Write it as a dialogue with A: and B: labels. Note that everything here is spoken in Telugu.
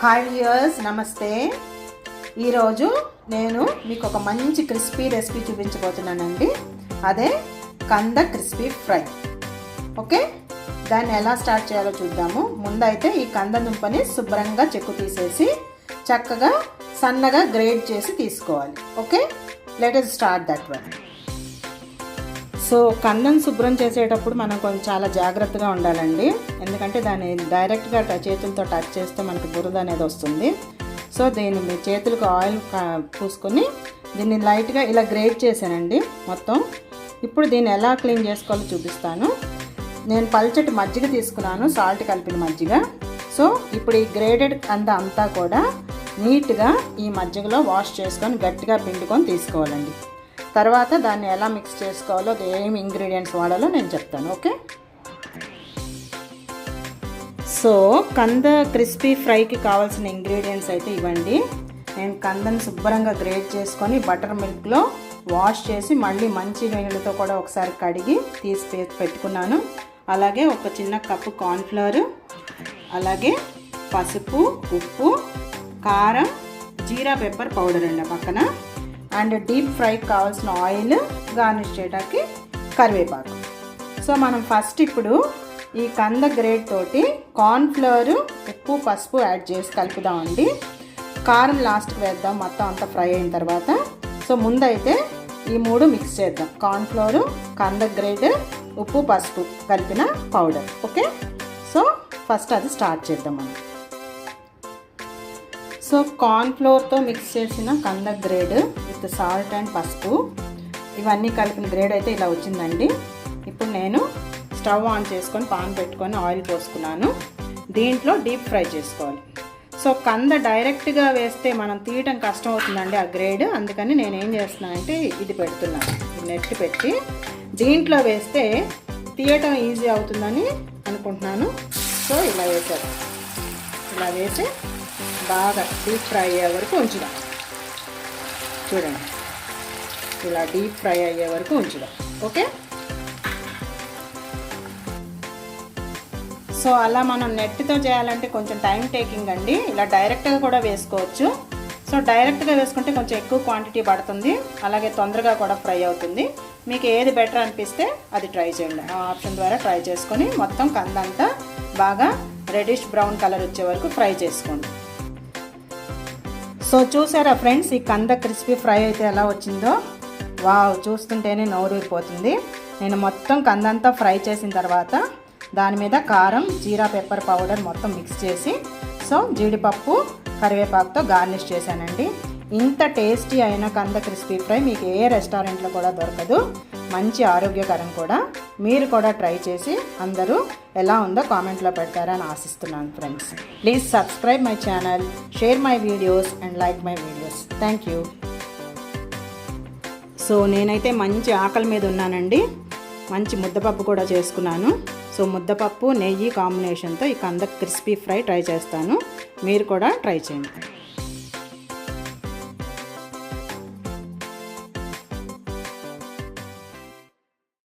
A: హాయ్ వ్యూయర్స్, నమస్తే. ఈరోజు నేను మీకు ఒక మంచి క్రిస్పీ రెసిపీ చూపించబోతున్నానండి. అదే కంద క్రిస్పీ ఫ్రై. ఓకే, దాన్ని ఎలా స్టార్ట్ చేయాలో చూద్దాము. ముందైతే ఈ కంద దుంపని శుభ్రంగా చెక్కు తీసేసి చక్కగా సన్నగా గ్రేట్ చేసి తీసుకోవాలి. Okay, let us start that one. So కందను శుభ్రం చేసేటప్పుడు మనం కొంచెం చాలా జాగ్రత్తగా ఉండాలండి. ఎందుకంటే దాన్ని డైరెక్ట్గా చేతులతో టచ్ చేస్తే మనకి బురద అనేది వస్తుంది. సో దీన్ని మీ చేతులకు ఆయిల్ పూసుకొని దీన్ని లైట్గా ఇలా గ్రేట్ చేశానండి మొత్తం. ఇప్పుడు దీన్ని ఎలా క్లీన్ చేసుకోవాలో చూపిస్తాను. నేను పల్చటి మజ్జిగ తీసుకున్నాను, సాల్ట్ కలిపిన మజ్జిగ. సో ఇప్పుడు ఈ గ్రేటెడ్ కంద అంతా కూడా నీట్గా ఈ మజ్జిగలో వాష్ చేసుకొని గట్టిగా పిండుకొని తీసుకోవాలండి. తర్వాత దాన్ని ఎలా మిక్స్ చేసుకోవాలో, ఏమి ఇంగ్రీడియంట్స్ వాడాలో నేను చెప్తాను. ఓకే, సో కంద క్రిస్పీ ఫ్రైకి కావాల్సిన ఇంగ్రీడియంట్స్ అయితే ఇవ్వండి. నేను కందను శుభ్రంగా గ్రేట్ చేసుకొని బటర్ మిల్క్లో వాష్ చేసి మళ్ళీ మంచి నీళ్ళతో కూడా ఒకసారి కడిగి తీసి పెట్టుకున్నాను. అలాగే ఒక చిన్న కప్పు కార్న్ఫ్లవర్, అలాగే పసుపు, ఉప్పు, కారం, జీరా పెప్పర్ పౌడర్ అండి పక్కన, అండ్ డీప్ ఫ్రైకి కావాల్సిన ఆయిల్, గార్నిష్ చేయడానికి కరివేపాకు. సో మనం ఫస్ట్ ఇప్పుడు ఈ కంద గ్రేట్ తోటి కార్న్ఫ్లవర్, ఉప్పు, పసుపు యాడ్ చేసి కలుపుదామండి. కారం లాస్ట్కి వేద్దాం మొత్తం అంతా ఫ్రై అయిన తర్వాత. సో ముందైతే ఈ మూడు మిక్స్ చేద్దాం. కార్న్ఫ్లవర్, కంద గ్రేట్, ఉప్పు, పసుపు కలిపిన పౌడర్. ఓకే, సో ఫస్ట్ అది స్టార్ట్ చేద్దాం మనం. సో కార్న్ఫ్లోర్తో మిక్స్ చేసిన కంద గ్రేడ్ విత్ సాల్ట్ అండ్ పసుపు ఇవన్నీ కలిపిన గ్రేడ్ అయితే ఇలా వచ్చిందండి. ఇప్పుడు నేను స్టవ్ ఆన్ చేసుకొని పాన్ పెట్టుకొని ఆయిల్ పోసుకున్నాను. దీంట్లో డీప్ ఫ్రై చేసుకోవాలి. సో కంద డైరెక్ట్గా వేస్తే మనం తీయటం కష్టం అవుతుందండి ఆ గ్రేడ్. అందుకని నేను ఏం చేస్తున్నానంటే ఇది పెడుతున్నాను, ఈ నెట్ పెట్టి దీంట్లో వేస్తే తీయటం ఈజీ అవుతుందని అనుకుంటున్నాను. సో ఇలా వేసారు. ఇలా వేసి బాగా డీప్ ఫ్రై అయ్యే వరకు ఉంచుదాం. చూడండి, ఇలా డీప్ ఫ్రై అయ్యే వరకు ఉంచుదాం. ఓకే, సో అలా మనం నెట్తో చేయాలంటే కొంచెం టైం టేకింగ్ అండి. ఇలా డైరెక్ట్గా కూడా వేసుకోవచ్చు. సో డైరెక్ట్గా వేసుకుంటే కొంచెం ఎక్కువ క్వాంటిటీ పడుతుంది, అలాగే తొందరగా కూడా ఫ్రై అవుతుంది. మీకు ఏది బెటర్ అనిపిస్తే అది ట్రై చేయండి. ఆ ఆప్షన్ ద్వారా ట్రై చేసుకొని మొత్తం కందంతా బాగా రెడిష్ బ్రౌన్ కలర్ వచ్చే వరకు ఫ్రై చేసుకోండి. సో చూసారా ఫ్రెండ్స్, ఈ కంద క్రిస్పీ ఫ్రై అయితే ఎలా వచ్చిందో. వావ్, చూస్తుంటేనే నోరూరిపోతుంది. నేను మొత్తం కందంతా ఫ్రై చేసిన తర్వాత దాని మీద కారం, జీరా పెప్పర్ పౌడర్ మొత్తం మిక్స్ చేసి సో జీడిపప్పు, కరివేపాకుతో గార్నిష్ చేశానండి. ఇంత టేస్టీ అయిన కంద క్రిస్పీ ఫ్రై మీకు ఏ రెస్టారెంట్లో కూడా దొరకదు. మంచి ఆరోగ్యకరం కూడా. మీరు కూడా ట్రై చేసి అందరూ ఎలా ఉందో కామెంట్లో పెడతారని ఆశిస్తున్నాను friends. Please subscribe my channel, share my videos and like my videos. Thank you. So నేనైతే మంచి ఆకలి మీద ఉన్నానండి. మంచి ముద్దపప్పు కూడా చేసుకున్నాను. సో ముద్దపప్పు, నెయ్యి కాంబినేషన్తో ఈ కంద క్రిస్పీ ఫ్రై ట్రై చేస్తాను. మీరు కూడా ట్రై చేయండి.